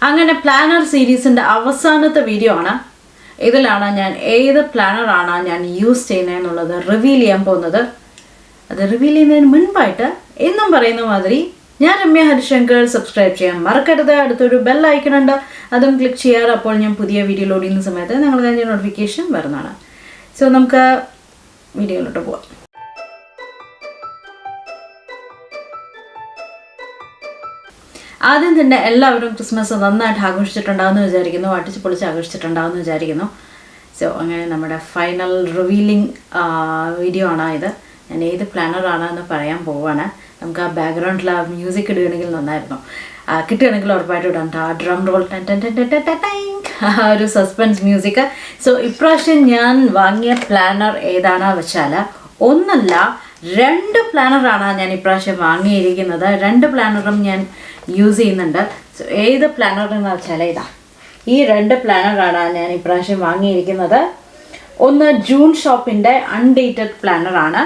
അങ്ങനെ പ്ലാനർ സീരീസിൻ്റെ അവസാനത്തെ വീഡിയോ ആണ്. ഇതിലാണ് ഞാൻ ഏത് പ്ലാനറാണ് ഞാൻ യൂസ് ചെയ്യുന്നതെന്നുള്ളത് റിവീൽ ചെയ്യാൻ പോകുന്നത്. അത് റിവീൽ ചെയ്യുന്നതിന് മുൻപായിട്ട് എന്നും പറയുന്ന മാതിരി ഞാൻ രമ്യ ഹരിശങ്കർ സബ്സ്ക്രൈബ് ചെയ്യാൻ മറക്കരുത്. അടുത്തൊരു ബെൽ ഐക്കൺ ഉണ്ട്, അതും ക്ലിക്ക് ചെയ്യാറ്. അപ്പോൾ ഞാൻ പുതിയ വീഡിയോ ലോഡ് ചെയ്യുന്ന സമയത്ത് നിങ്ങൾക്ക് അതിൻ്റെ നോട്ടിഫിക്കേഷൻ വരുന്നതാണ്. സോ നമുക്ക് വീഡിയോയിലോട്ട് പോവാം. ആദ്യം തന്നെ എല്ലാവരും ക്രിസ്മസ് നന്നായിട്ട് ആഘോഷിച്ചിട്ടുണ്ടാകുമെന്ന് വിചാരിക്കുന്നു, അടിച്ച് പൊളിച്ച് ആഘോഷിച്ചിട്ടുണ്ടാകുമെന്ന് വിചാരിക്കുന്നു. സോ അങ്ങനെ നമ്മുടെ ഫൈനൽ റിവീലിംഗ് വീഡിയോ ആണ് ഇത്. ഞാൻ ഏത് പ്ലാനറാണ് എന്ന് പറയാൻ പോവാണ്. നമുക്ക് ആ ബാക്ക്ഗ്രൗണ്ടിൽ ആ മ്യൂസിക് ഇടുകയാണെങ്കിൽ നന്നായിരുന്നു. കിട്ടുകയാണെങ്കിൽ ഉറപ്പായിട്ട് ഇടാം. ഡ്രം റോൾ ഒരു സസ്പെൻസ് മ്യൂസിക്. സോ ഇപ്രാവശ്യം ഞാൻ വാങ്ങിയ പ്ലാനർ ഏതാണെന്ന് വെച്ചാൽ ഒന്നല്ല 2 പ്ലാനറാണ് ഞാൻ ഇപ്രാവശ്യം വാങ്ങിയിരിക്കുന്നത്. 2 പ്ലാനറും ഞാൻ യൂസ് ചെയ്യുന്നുണ്ട്. സോ ഏത് പ്ലാനർ എന്ന് വെച്ചാൽ ഇതാ, ഈ 2 പ്ലാനറാണ് ഞാൻ ഇപ്രാവശ്യം വാങ്ങിയിരിക്കുന്നത്. ഒന്ന് ജൂൺ ഷോപ്പിൻ്റെ അൺഡേറ്റഡ് പ്ലാനറാണ്.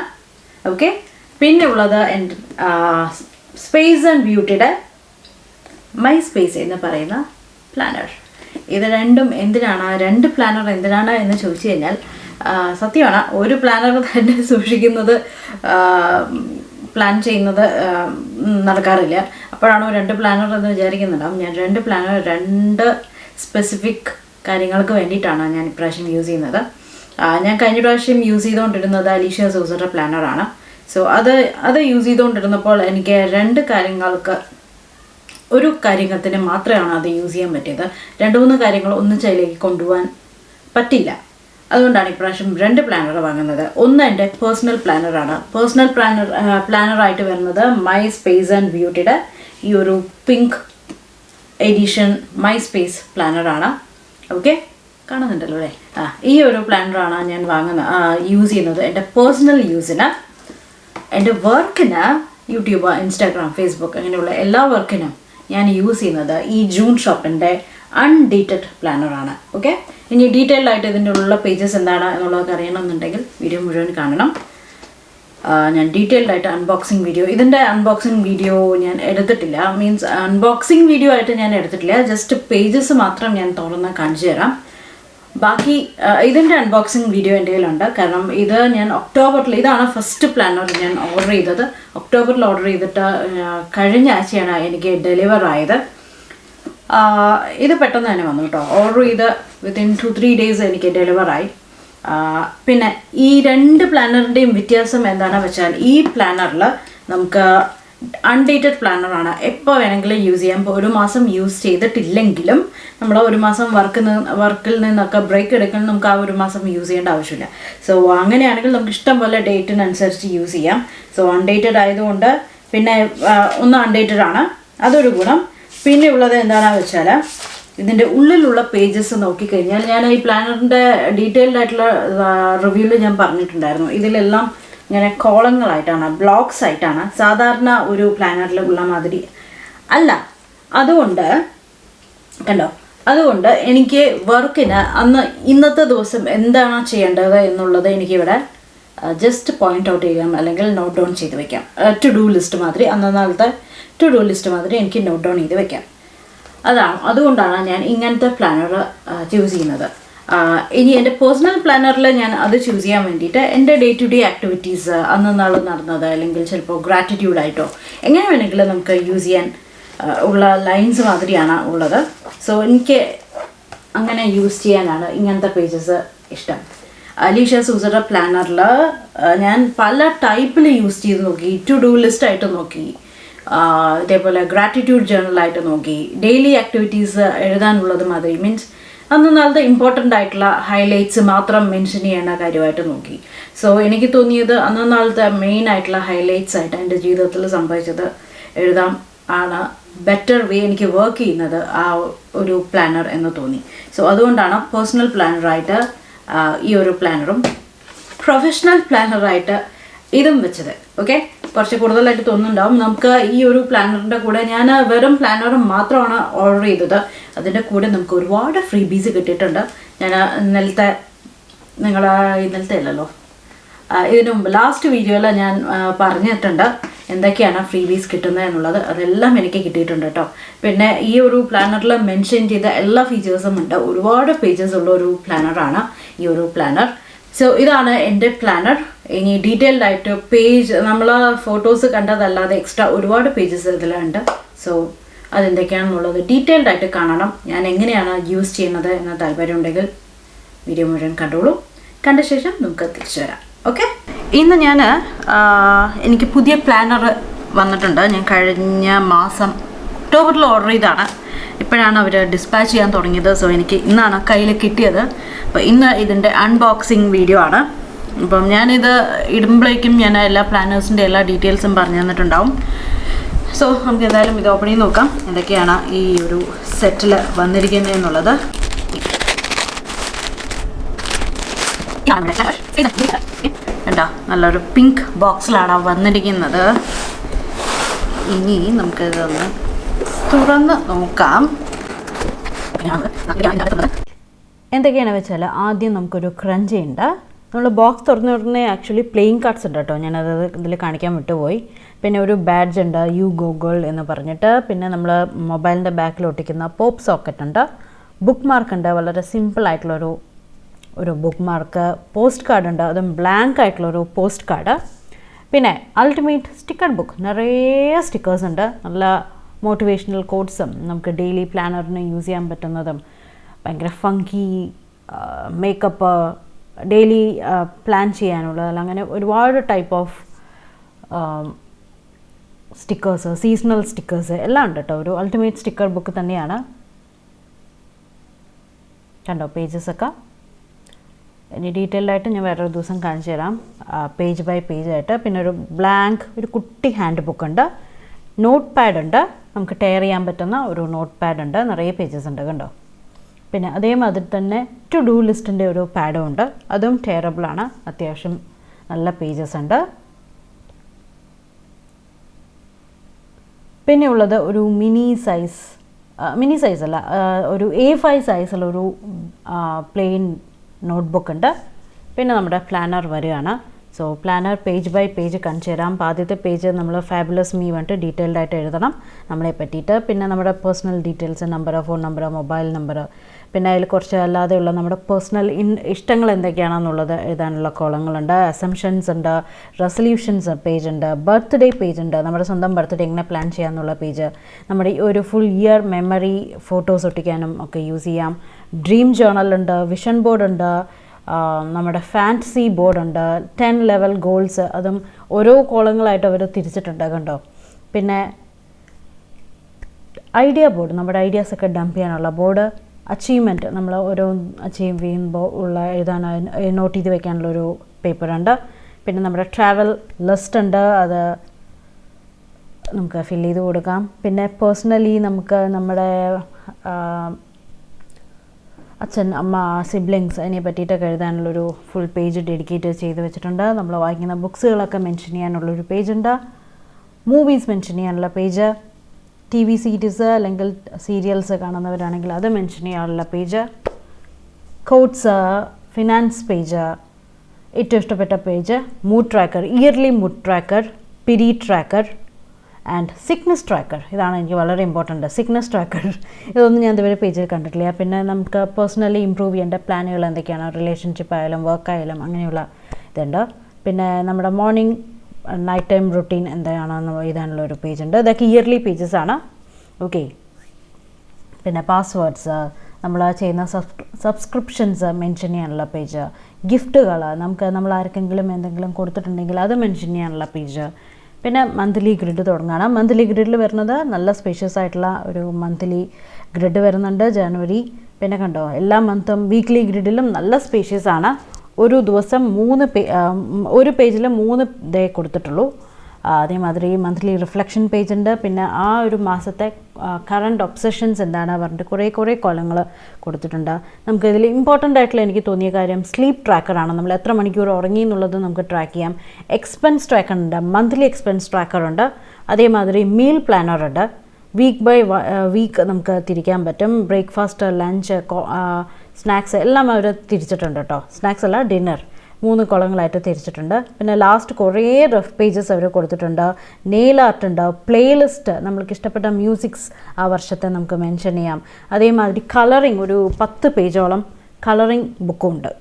ഓക്കെ, പിന്നെ ഉള്ളത് എൻ്റെ സ്പേസ് ആൻഡ് ബ്യൂട്ടിയുടെ മൈ സ്പേസ് എന്ന് പറയുന്ന പ്ലാനർ. ഇത് രണ്ടും എന്തിനാണ്, 2 പ്ലാനർ എന്തിനാണ് എന്ന് ചോദിച്ചു കഴിഞ്ഞാൽ സത്യമാണ്, ഒരു പ്ലാനർ തന്നെ സൂക്ഷിക്കുന്നത് പ്ലാൻ ചെയ്യുന്നത് നടക്കാറില്ല. അപ്പോഴാണോ 2 പ്ലാനർ എന്ന് വിചാരിക്കുന്നുണ്ടാവും. ഞാൻ 2 പ്ലാനർ 2 സ്പെസിഫിക് കാര്യങ്ങൾക്ക് വേണ്ടിയിട്ടാണ് ഞാൻ ഇപ്രാവശ്യം യൂസ് ചെയ്യുന്നത്. ഞാൻ കഴിഞ്ഞ പ്രാവശ്യം യൂസ് ചെയ്തുകൊണ്ടിരുന്നത് അലീഷ്യ സൂസറുടെ പ്ലാനറാണ്. സോ അത് യൂസ് ചെയ്തുകൊണ്ടിരുന്നപ്പോൾ എനിക്ക് 2 കാര്യങ്ങൾക്ക്, ഒരു കാര്യത്തിന് മാത്രമാണ് അത് യൂസ് ചെയ്യാൻ പറ്റിയത്. 2-3 കാര്യങ്ങൾ ഒന്നിച്ചതിലേക്ക് കൊണ്ടുപോകാൻ പറ്റില്ല. അതുകൊണ്ടാണ് ഇപ്രാവശ്യം 2 പ്ലാനർ വാങ്ങുന്നത്. ഒന്ന് എൻ്റെ പേഴ്സണൽ പ്ലാനറാണ്. പേഴ്സണൽ പ്ലാനറായിട്ട് വരുന്നത് മൈ സ്പേസ് ആൻഡ് ബ്യൂട്ടിയുടെ ഈ ഒരു പിങ്ക് എഡിഷൻ മൈ സ്പേസ് പ്ലാനറാണ്. ഓക്കെ, കാണുന്നുണ്ടല്ലോ അല്ലേ? ഈ ഒരു പ്ലാനറാണ് ഞാൻ യൂസ് ചെയ്യുന്നത് എൻ്റെ പേഴ്സണൽ യൂസിന്. എൻ്റെ വർക്കിന് യൂട്യൂബ്, ഇൻസ്റ്റാഗ്രാം, ഫേസ്ബുക്ക് അങ്ങനെയുള്ള എല്ലാ വർക്കിനും ഞാൻ യൂസ് ചെയ്യുന്നത് ഈ ജൂൺ ഷോപ്പിൻ്റെ അൺഡേറ്റഡ് പ്ലാനറാണ്. ഓക്കെ, ഇനി ഡീറ്റെയിൽഡ് ആയിട്ട് ഇതിൻ്റെ ഉള്ള പേജസ് എന്താണ് എന്നുള്ളതൊക്കെ അറിയണമെന്നുണ്ടെങ്കിൽ വീഡിയോ മുഴുവൻ കാണണം. ഞാൻ ഡീറ്റെയിൽഡ് ആയിട്ട് അൺബോക്സിങ് വീഡിയോ, ഇതിൻ്റെ അൺബോക്സിങ് വീഡിയോ ഞാൻ എടുത്തിട്ടില്ല. മീൻസ് അൺബോക്സിങ് വീഡിയോ ആയിട്ട് ഞാൻ എടുത്തിട്ടില്ല, ജസ്റ്റ് പേജസ് മാത്രം ഞാൻ തുറന്ന് കാണിച്ചു തരാം. ബാക്കി ഇതിൻ്റെ അൺബോക്സിങ് വീഡിയോ എൻ്റെ കയ്യിലുണ്ട്. കാരണം ഇത് ഞാൻ ഒക്ടോബറിൽ, ഇതാണ് ഫസ്റ്റ് പ്ലാനർ ഞാൻ ഓർഡർ ചെയ്തത്. ഒക്ടോബറിൽ ഓർഡർ ചെയ്തിട്ട് കഴിഞ്ഞ ആഴ്ചയാണ് എനിക്ക് ഡെലിവർ ആയത്. ഇത് പെട്ടെന്ന് തന്നെ വന്നു കേട്ടോ. ഓർഡർ ചെയ്ത് വിത്തിൻ 2-3 ഡേയ്സ് എനിക്ക് ഡെലിവറായി. പിന്നെ ഈ 2 പ്ലാനറിൻ്റെയും വ്യത്യാസം എന്താണെന്ന് വെച്ചാൽ, ഈ പ്ലാനറിൽ നമുക്ക് അൺഡേറ്റഡ് പ്ലാനറാണ്, എപ്പോൾ വേണമെങ്കിലും യൂസ് ചെയ്യാം. ഇപ്പോൾ 1 മാസം യൂസ് ചെയ്തിട്ടില്ലെങ്കിലും നമ്മൾ 1 മാസം വർക്കിൽ നിന്നൊക്കെ ബ്രേക്ക് എടുക്കണം, നമുക്ക് ആ 1 മാസം യൂസ് ചെയ്യേണ്ട ആവശ്യമില്ല. സോ അങ്ങനെയാണെങ്കിൽ നമുക്ക് ഇഷ്ടം പോലെ ഡേറ്റിനനുസരിച്ച് യൂസ് ചെയ്യാം. സോ അൺഡേറ്റഡ് ആയതുകൊണ്ട്, പിന്നെ ഒന്ന് അൺഡേറ്റഡ് ആണ്, അതൊരു ഗുണം. പിന്നെ ഉള്ളത് എന്താണെന്ന് വെച്ചാൽ, ഇതിൻ്റെ ഉള്ളിലുള്ള പേജസ് നോക്കിക്കഴിഞ്ഞാൽ, ഞാൻ ഈ പ്ലാനറിൻ്റെ ഡീറ്റെയിൽഡ് ആയിട്ടുള്ള റിവ്യൂവിൽ ഞാൻ പറഞ്ഞിട്ടുണ്ടായിരുന്നു, ഇതിലെല്ലാം ഇങ്ങനെ കോളങ്ങളായിട്ടാണ്, ബ്ലോക്സ് ആയിട്ടാണ്. സാധാരണ ഒരു പ്ലാനറിൽ ഉള്ള മാതിരി അല്ല. അതുകൊണ്ട് കണ്ടോ, അതുകൊണ്ട് എനിക്ക് വർക്കിന് ഇന്നത്തെ ദിവസം എന്താണ് ചെയ്യേണ്ടത് എന്നുള്ളത് എനിക്കിവിടെ ജസ്റ്റ് പോയിൻ്റ് ഔട്ട് ചെയ്യാം, അല്ലെങ്കിൽ നോട്ട് ഡൗൺ ചെയ്ത് വെക്കാം. ടു ഡു ലിസ്റ്റ് മാതിരി, അന്നത്തെ ടു ഡു ലിസ്റ്റ് മാതിരി എനിക്ക് നോട്ട് ഡൗൺ ചെയ്ത് വെക്കാം. അതുകൊണ്ടാണ് ഞാൻ ഇങ്ങനത്തെ പ്ലാനർ ചൂസ് ചെയ്യുന്നത്. ഇനി എൻ്റെ പേഴ്സണൽ പ്ലാനറിൽ ഞാൻ അത് ചൂസ് ചെയ്യാൻ വേണ്ടിയിട്ട് എൻ്റെ ഡേ ടു ഡേ ആക്ടിവിറ്റീസ്, അന്നാൾ നടന്നത്, അല്ലെങ്കിൽ ചിലപ്പോൾ ഗ്രാറ്റിറ്റ്യൂഡായിട്ടോ എങ്ങനെ വേണമെങ്കിലും നമുക്ക് യൂസ് ചെയ്യാൻ ഉള്ള ലൈൻസ് മാതിരിയാണ് ഉള്ളത്. സോ എനിക്ക് അങ്ങനെ യൂസ് ചെയ്യാനാണ് ഇങ്ങനത്തെ പേജസ് ഇഷ്ടം. അലീഷ്യ സൂസറുടെ പ്ലാനറിൽ ഞാൻ പല ടൈപ്പിൽ യൂസ് ചെയ്ത് നോക്കി. ടു ഡു ലിസ്റ്റ് ആയിട്ട് നോക്കി, ഇതേപോലെ ഗ്രാറ്റിറ്റ്യൂഡ് ജേർണലായിട്ട് നോക്കി, ഡെയിലി ആക്ടിവിറ്റീസ് എഴുതാനുള്ളത് മാതിരി, മീൻസ് അന്നാളത്തെ ഇമ്പോർട്ടൻ്റ് ആയിട്ടുള്ള ഹൈലൈറ്റ്സ് മാത്രം മെൻഷൻ ചെയ്യേണ്ട കാര്യമായിട്ട് നോക്കി. സോ എനിക്ക് തോന്നിയത് അന്നാളത്തെ മെയിൻ ആയിട്ടുള്ള ഹൈലൈറ്റ്സ് ആയിട്ട് എൻ്റെ ജീവിതത്തിൽ സംഭവിച്ചത് എഴുതാം ആണ് ബെറ്റർ വേ എനിക്ക് വർക്ക് ചെയ്യുന്നത് ആ ഒരു പ്ലാനർ എന്ന് തോന്നി. സോ അതുകൊണ്ടാണ് പേഴ്സണൽ പ്ലാനറായിട്ട് ഈ ഒരു പ്ലാനറും പ്രൊഫഷണൽ പ്ലാനറായിട്ട് ഇതും വെച്ചത്. ഓക്കെ, കുറച്ച് കൂടുതലായിട്ട് തോന്നുന്നുണ്ടാവും. നമുക്ക് ഈ ഒരു പ്ലാനറിൻ്റെ കൂടെ, ഞാൻ വെറും പ്ലാനറും മാത്രമാണ് ഓർഡർ ചെയ്തത്, അതിൻ്റെ കൂടെ നമുക്ക് ഒരുപാട് ഫ്രീ ബീസ് കിട്ടിയിട്ടുണ്ട്. ഞാൻ ഇന്നലത്തെ അല്ലല്ലോ, ഇതിനു മുമ്പ് ലാസ്റ്റ് വീഡിയോയിൽ ഞാൻ പറഞ്ഞിട്ടുണ്ട് എന്തൊക്കെയാണ് ഫ്രീ ബീസ് കിട്ടുന്നത് എന്നുള്ളത് അതെല്ലാം എനിക്ക് കിട്ടിയിട്ടുണ്ട് കേട്ടോ. പിന്നെ ഈ ഒരു പ്ലാനറിൽ മെൻഷൻ ചെയ്ത എല്ലാ ഫീച്ചേഴ്സും ഉണ്ട്. ഒരുപാട് പേജസ് ഉള്ള ഒരു പ്ലാനറാണ് ഈ ഒരു പ്ലാനർ. സോ ഇതാണ് എൻ്റെ പ്ലാനർ. ഇനി ഡീറ്റെയിൽഡ് ആയിട്ട് പേജ് നമ്മൾ ഫോട്ടോസ് കണ്ടതല്ലാതെ എക്സ്ട്രാ ഒരുപാട് പേജസ് ഇതിലുണ്ട്. സോ അതെന്തൊക്കെയാണെന്നുള്ളത് ഡീറ്റെയിൽഡ് ആയിട്ട് കാണണം. ഞാൻ എങ്ങനെയാണ് യൂസ് ചെയ്യുന്നത് എന്ന താല്പര്യമുണ്ടെങ്കിൽ വീഡിയോ മുഴുവൻ കണ്ടോളൂ. കണ്ട ശേഷം നമുക്ക് തിരിച്ചു വരാം. ഓക്കെ, ഇന്ന് ഞാൻ എനിക്ക് പുതിയ പ്ലാനർ വന്നിട്ടുണ്ട്. ഞാൻ കഴിഞ്ഞ മാസം ഒക്ടോബറിൽ ഓർഡർ ചെയ്താണ്. ഇപ്പോഴാണ് അവർ ഡിസ്പാച്ച് ചെയ്യാൻ തുടങ്ങിയത്. സോ എനിക്ക് ഇന്നാണ് കയ്യിൽ കിട്ടിയത്. അപ്പോൾ ഇന്ന് ഇതിൻ്റെ അൺബോക്സിങ് വീഡിയോ ആണ്. അപ്പം ഞാനിത് ഇടുമ്പോഴേക്കും ഞാൻ എല്ലാ പ്ലാനേഴ്സിൻ്റെ എല്ലാ ഡീറ്റെയിൽസും പറഞ്ഞു തന്നിട്ടുണ്ടാവും. സോ നമുക്ക് എന്തായാലും ഇത് ഓപ്പൺ ചെയ്ത് നോക്കാം എന്തൊക്കെയാണ് ഈ ഒരു സെറ്റിൽ വന്നിരിക്കുന്നത് എന്നുള്ളത്. കണ്ടോ, നല്ലൊരു പിങ്ക് ബോക്സിലാണ് വന്നിരിക്കുന്നത്. ഇനി നമുക്കിതൊന്ന് തുറന്ന് നോക്കാം എന്തൊക്കെയാണ് വെച്ചാൽ, ആദ്യം നമുക്കൊരു ക്രഞ്ചി ഉണ്ട്. നമ്മൾ ബോക്സ് തുറന്ന ഉടനെ ആക്ച്വലി പ്ലേയിങ് കാർഡ്സ് ഉണ്ട് കേട്ടോ. ഞാനത് ഇതിൽ കാണിക്കാൻ വിട്ടുപോയി. പിന്നെ ഒരു ബാഡ്ജ് ഉണ്ട്, യു ഗൂഗിൾ എന്ന് പറഞ്ഞിട്ട്. പിന്നെ നമ്മൾ മൊബൈലിൻ്റെ ബാക്കിൽ ഒട്ടിക്കുന്ന പോപ്പ് സോക്കറ്റ് ഉണ്ട്. ബുക്ക് മാർക്ക് ഉണ്ട്, വളരെ സിമ്പിൾ ആയിട്ടുള്ളൊരു ബുക്ക് മാർക്ക്. പോസ്റ്റ് കാർഡ് ഉണ്ട്, അതും ബ്ലാങ്ക് ആയിട്ടുള്ളൊരു പോസ്റ്റ് കാർഡ്. പിന്നെ അൾട്ടിമേറ്റ് സ്റ്റിക്കർ ബുക്ക്, നിറയെ സ്റ്റിക്കേഴ്സ് ഉണ്ട്. നല്ല മോട്ടിവേഷണൽ കോട്ട്സും നമുക്ക് ഡെയിലി പ്ലാനറിന് യൂസ് ചെയ്യാൻ പറ്റുന്നതും ഭയങ്കര ഫങ്കി മേക്കപ്പ് ഡെയിലി പ്ലാൻ ചെയ്യാനുള്ളത്, അങ്ങനെ ഒരുപാട് type of stickers, seasonal stickers എല്ലാം ഉണ്ട് കേട്ടോ. ഒരു അൾട്ടിമേറ്റ് സ്റ്റിക്കർ ബുക്ക് തന്നെയാണ്. കണ്ടോ പേജസൊക്കെ. ഇനി ഡീറ്റെയിൽഡായിട്ട് ഞാൻ വേറൊരു ദിവസം കാണിച്ചു തരാം, പേജ് ബൈ പേജ് ആയിട്ട്. പിന്നെ ഒരു ബ്ലാങ്ക് ഒരു കുട്ടി ഹാൻഡ് ബുക്ക് ഉണ്ട്. നോട്ട് പാഡ് ഉണ്ട്, നമുക്ക് ടയർ ചെയ്യാൻ പറ്റുന്ന ഒരു നോട്ട് പാഡ് ഉണ്ട്. നിറയെ പേജസ് ഉണ്ട് കണ്ടോ. പിന്നെ അതേമാതിരി തന്നെ ടു ഡു ലിസ്റ്റിൻ്റെ ഒരു പാഡും ഉണ്ട്, അതും ടയറബിളാണ്. അത്യാവശ്യം നല്ല പേജസ് ഉണ്ട്. പിന്നെ ഉള്ളത് ഒരു മിനി സൈസ് അല്ല, ഒരു A5 സൈസിലൊരു പ്ലെയിൻ നോട്ട്ബുക്ക് ഉണ്ട്. പിന്നെ നമ്മുടെ പ്ലാനർ വരികയാണ്. So planner page by page കാണിച്ചു തരാം. ആദ്യത്തെ പേജ് നമ്മൾ ഫാബുലസ് മീ പറഞ്ഞിട്ട് ഡീറ്റെയിൽഡ് ആയിട്ട് എഴുതണം നമ്മളെ പറ്റിയിട്ട്. പിന്നെ നമ്മുടെ personal details, number, phone number, mobile number. പിന്നെ അതിൽ കുറച്ച് അല്ലാതെയുള്ള നമ്മുടെ പേഴ്സണൽ ഇഷ്ടങ്ങൾ എന്തൊക്കെയാണെന്നുള്ളത് എഴുതാനുള്ള കോളങ്ങളുണ്ട്. അസംഷൻസ് ഉണ്ട്, റെസൊല്യൂഷൻസ് പേജ് ഉണ്ട്, ബർത്ത്ഡേ പേജ് ഉണ്ട്, നമ്മുടെ സ്വന്തം ബർത്ത്ഡേ എങ്ങനെ പ്ലാൻ ചെയ്യാമെന്നുള്ള പേജ്. നമ്മുടെ ഈ ഒരു ഫുൾ ഇയർ മെമ്മറി ഫോട്ടോസ് ഒട്ടിക്കാനും ഒക്കെ യൂസ് ചെയ്യാം. ഡ്രീം ജേർണലുണ്ട്, വിഷൻ ബോർഡ് ഉണ്ട്, നമ്മുടെ ഫാൻറ്റസി ബോർഡുണ്ട്, 10 ലെവൽ ഗോൾസ്, അതും ഓരോ കോളങ്ങളായിട്ട് അവർ തിരിച്ചിട്ടുണ്ട് കണ്ടോ. പിന്നെ ഐഡിയ ബോർഡ്, നമ്മുടെ ഐഡിയാസൊക്കെ ഡംപ് ചെയ്യാനുള്ള ബോർഡ്. അച്ചീവ്മെൻറ്റ്, നമ്മൾ ഓരോ അച്ചീവ് ചെയ്യുമ്പോൾ ഉള്ള എഴുതാൻ നോട്ട് ചെയ്ത് വയ്ക്കാനുള്ളൊരു പേപ്പറുണ്ട്. പിന്നെ നമ്മുടെ ട്രാവൽ ലിസ്റ്റ് ഉണ്ട്, അത് നമുക്ക് ഫില്ല് ചെയ്ത് കൊടുക്കാം. പിന്നെ പേഴ്സണലി നമുക്ക് നമ്മുടെ അച്ഛൻ, അമ്മ, സിബ്ലിങ്സ് അതിനെ പറ്റിയിട്ടൊക്കെ എഴുതാനുള്ളൊരു ഫുൾ പേജ് ഡെഡിക്കേറ്റ് ചെയ്ത് വെച്ചിട്ടുണ്ട്. നമ്മൾ വായിക്കുന്ന ബുക്സുകളൊക്കെ മെൻഷൻ ചെയ്യാനുള്ളൊരു പേജുണ്ട്. മൂവീസ് മെൻഷൻ ചെയ്യാനുള്ള പേജ്, TV സീരീസ് അല്ലെങ്കിൽ സീരിയൽസ് കാണുന്നവരാണെങ്കിൽ അത് മെൻഷൻ ചെയ്യാനുള്ള പേജ്, കോട്ട്സ്, ഫിനാൻസ് പേജ്, ഏറ്റവും ഇഷ്ടപ്പെട്ട page, mood tracker, yearly mood tracker, പിരി ട്രാക്കർ ആൻഡ് സിക്നസ് ട്രാക്കർ. ഇതാണ് എനിക്ക് വളരെ ഇമ്പോർട്ടൻ്റ്, സിക്നസ് ട്രാക്കർ. ഇതൊന്നും ഞാൻ ഇതുവരെ പേജിൽ കണ്ടിട്ടില്ല. പിന്നെ നമുക്ക് പേഴ്സണലി ഇമ്പ്രൂവ് ചെയ്യേണ്ട പ്ലാനുകൾ എന്തൊക്കെയാണ്, റിലേഷൻഷിപ്പ് ആയാലും വർക്കായാലും അങ്ങനെയുള്ള ഇതുണ്ട്. പിന്നെ നമ്മുടെ മോർണിംഗ് നൈറ്റ് ടൈം റുട്ടീൻ എന്താണെന്ന് എഴുതാനുള്ള ഒരു പേജുണ്ട്. ഇതൊക്കെ ഇയർലി പേജസ് ആണ്. ഓക്കെ. പിന്നെ പാസ്വേഡ്സ്, നമ്മൾ ചെയ്യുന്ന സബ്സ്ക്രിപ്ഷൻസ് മെൻഷൻ ചെയ്യാനുള്ള പേജ്, ഗിഫ്റ്റുകൾ, നമ്മൾ ആർക്കെങ്കിലും എന്തെങ്കിലും കൊടുത്തിട്ടുണ്ടെങ്കിൽ അത് മെൻഷൻ ചെയ്യാനുള്ള പേജ്. പിന്നെ മന്ത്ലി ഗ്രിഡ് തുടങ്ങണം. മന്ത്ലി ഗ്രിഡിൽ വരുന്നത് നല്ല സ്പേഷ്യസ് ആയിട്ടുള്ള ഒരു മന്ത്ലി ഗ്രിഡ് വരുന്നുണ്ട് ജനുവരി. പിന്നെ കണ്ടോ, എല്ലാ മന്തും വീക്ക്ലി ഗ്രിഡിലും നല്ല സ്പേഷ്യസ് ആണ്. ഒരു ദിവസം ഒരു പേജിൽ 3 ഇതേ കൊടുത്തിട്ടുള്ളൂ. അതേമാതിരി മന്ത്ലി റിഫ്ലക്ഷൻ പേജ് ഉണ്ട്. പിന്നെ ആ ഒരു മാസത്തെ കറണ്ട് ഒബ്സഷൻസ് എന്താണ് പറഞ്ഞിട്ട് കുറേ കോളങ്ങൾ കൊടുത്തിട്ടുണ്ട്. നമുക്കിതിൽ ഇമ്പോർട്ടൻ്റ് ആയിട്ടുള്ള എനിക്ക് തോന്നിയ കാര്യം സ്ലീപ്പ് ട്രാക്കറാണ്. നമ്മൾ എത്ര മണിക്കൂർ ഉറങ്ങി എന്നുള്ളത് നമുക്ക് ട്രാക്ക് ചെയ്യാം. എക്സ്പെൻസ് ട്രാക്കർ ഉണ്ട്, മന്ത്ലി എക്സ്പെൻസ് ട്രാക്കറുണ്ട്. അതേമാതിരി മീൽ പ്ലാനറുണ്ട്. വീക്ക് ബൈ വീക്ക് നമുക്ക് തിരിക്കാൻ പറ്റും. ബ്രേക്ക്ഫാസ്റ്റ്, ലഞ്ച്, സ്നാക്സ് എല്ലാം അവർ തിരിച്ചിട്ടുണ്ട് കേട്ടോ. സ്നാക്സ് അല്ല, ഡിന്നർ. 3 കോളങ്ങളായിട്ട് തിരിച്ചിട്ടുണ്ട്. പിന്നെ ലാസ്റ്റ് കുറേ റഫ് പേജസ് അവർ കൊടുത്തിട്ടുണ്ട്. നെയിൽ ആർട്ട് ഉണ്ട്, പ്ലേലിസ്റ്റ്, നമ്മൾക്ക് ഇഷ്ടപ്പെട്ട മ്യൂസിക്സ് ആ വർഷത്തെ നമുക്ക് മെൻഷൻ ചെയ്യാം. അതേമാതിരി കളറിങ് ഒരു 10 പേജോളം കളറിങ് ബുക്കും ഉണ്ട്.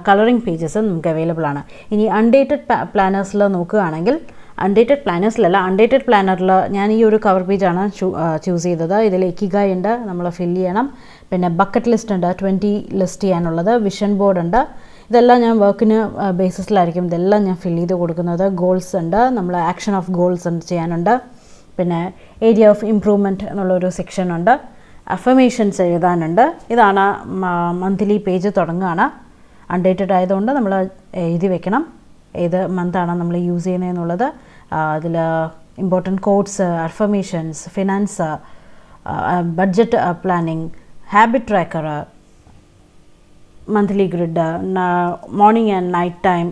കളറിങ് പേജസ് നമുക്ക് അവൈലബിൾ ആണ്. ഇനി അൺഡേറ്റഡ് പ്ലാനേഴ്സിൽ നോക്കുകയാണെങ്കിൽ അൺഡേറ്റഡ് പ്ലാനറിൽ ഞാൻ ഈ ഒരു കവർ പേജാണ് ചൂസ് ചെയ്തത്. ഇതിൽ ഇക്കിഗായ് ഉണ്ട്, നമ്മൾ ഫിൽ ചെയ്യണം. പിന്നെ ബക്കറ്റ് ലിസ്റ്റ് ഉണ്ട്, 20 ലിസ്റ്റ് ചെയ്യാനുള്ളത്. വിഷൻ ബോർഡ് ഉണ്ട്. ഇതെല്ലാം ഞാൻ വർക്കിന് ബേസിസിലായിരിക്കും ഇതെല്ലാം ഞാൻ ഫിൽ ചെയ്ത് കൊടുക്കുന്നത്. ഗോൾസ് ഉണ്ട്, നമ്മൾ ആക്ഷൻ ഓഫ് ഗോൾസ് ചെയ്യാനുണ്ട്. പിന്നെ ഏരിയ ഓഫ് ഇംപ്രൂവ്മെൻറ്റ് എന്നുള്ളൊരു സെക്ഷൻ ഉണ്ട്. അഫർമേഷൻസ് എഴുതാനുണ്ട്. ഇതാണ് മന്ത്ലി പേജ് തുടങ്ങുകയാണ്. അൺഡേറ്റഡ് ആയതുകൊണ്ട് നമ്മൾ എഴുതി വെക്കണം ഏത് മന്താണ് നമ്മൾ യൂസ് ചെയ്യുന്നതെന്നുള്ളത്. അതിൽ important quotes, affirmations, finance, budget planning, habit tracker, monthly grid, morning and night time,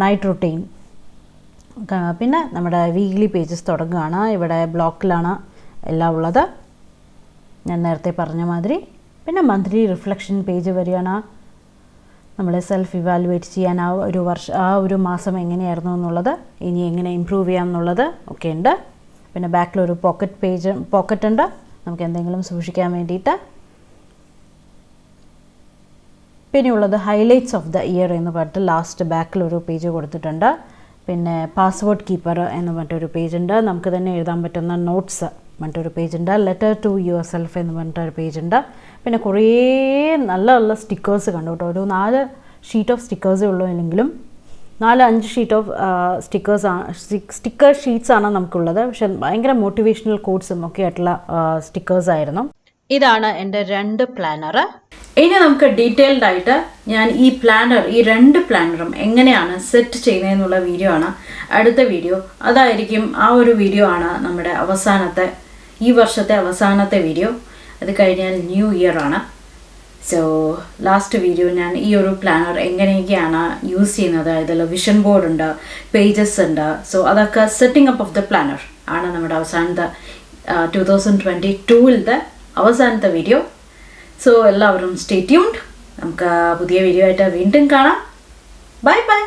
night routine. പിന്നെ നമ്മുടെ വീക്ക്ലി പേജസ് തുടങ്ങുകയാണ്. ഇവിടെ ബ്ലോക്കിലാണ് എല്ലാം ഉള്ളത്, ഞാൻ നേരത്തെ പറഞ്ഞ മാതിരി. പിന്നെ മന്ത്ലി റിഫ്ലക്ഷൻ പേജ് വരികയാണ്. നമ്മളെ സെൽഫ് ഇവാലുവേറ്റ് ചെയ്യാൻ ആ ഒരു മാസം എങ്ങനെയായിരുന്നു എന്നുള്ളത്, ഇനി എങ്ങനെ ഇമ്പ്രൂവ് ചെയ്യാം എന്നുള്ളത് ഒക്കെ ഉണ്ട്. പിന്നെ ബാക്കിലൊരു പോക്കറ്റ് ഉണ്ട്, നമുക്ക് എന്തെങ്കിലും സൂക്ഷിക്കാൻ വേണ്ടിയിട്ട്. പിന്നെയുള്ളത് ഹൈലൈറ്റ്സ് ഓഫ് ദ ഇയർ എന്ന് പറഞ്ഞിട്ട് ലാസ്റ്റ് ബാക്കിലൊരു പേജ് കൊടുത്തിട്ടുണ്ട്. പിന്നെ പാസ്വേഡ് കീപ്പർ എന്ന് പറഞ്ഞിട്ടൊരു പേജുണ്ട്. നമുക്ക് തന്നെ എഴുതാൻ പറ്റുന്ന നോട്ട്സ് പറഞ്ഞിട്ടൊരു പേജുണ്ട്. ലെറ്റർ ടു യുവർ സെൽഫ് എന്ന് പറഞ്ഞിട്ടൊരു പേജുണ്ട്. പിന്നെ കുറേ നല്ല നല്ല സ്റ്റിക്കേഴ്സ് കണ്ടു കേട്ടോ. ഒരു 4 ഷീറ്റ് ഓഫ് സ്റ്റിക്കേഴ്സേ ഉള്ളൂ, അല്ലെങ്കിലും 4-5 ഷീറ്റ് ഓഫ് സ്റ്റിക്കർ ഷീറ്റ്സാണ് നമുക്കുള്ളത്. പക്ഷെ ഭയങ്കര മോട്ടിവേഷണൽ കോഡ്സും ഒക്കെ ആയിട്ടുള്ള സ്റ്റിക്കേഴ്സായിരുന്നു. ഇതാണ് എൻ്റെ 2 പ്ലാനർ. ഇനി നമുക്ക് ഡീറ്റെയിൽഡ് ആയിട്ട് ഞാൻ ഈ 2 പ്ലാനറും എങ്ങനെയാണ് സെറ്റ് ചെയ്യുന്നതെന്നുള്ള വീഡിയോ ആണ് അടുത്ത വീഡിയോ. അതായിരിക്കും ആ ഒരു വീഡിയോ ആണ് നമ്മുടെ ഈ വർഷത്തെ അവസാനത്തെ വീഡിയോ. അത് കഴിഞ്ഞാൽ ന്യൂ ഇയർ ആണ്. സോ ലാസ്റ്റ് വീഡിയോ ഞാൻ ഈ ഒരു പ്ലാനർ എങ്ങനെയൊക്കെയാണ് യൂസ് ചെയ്യുന്നത്, ഇതിൽ വിഷൻ ബോർഡ് ഉണ്ട്, പേജസ് ഉണ്ട്. സോ അതൊക്കെ setting up of the planner ആണ് നമ്മുടെ അവസാനത്തെ 2022 അവസാനത്തെ വീഡിയോ. സോ എല്ലാവരും സ്റ്റേ ട്യൂൺഡ്. നമുക്ക് പുതിയ വീഡിയോ ആയിട്ട് വീണ്ടും കാണാം. Bye by.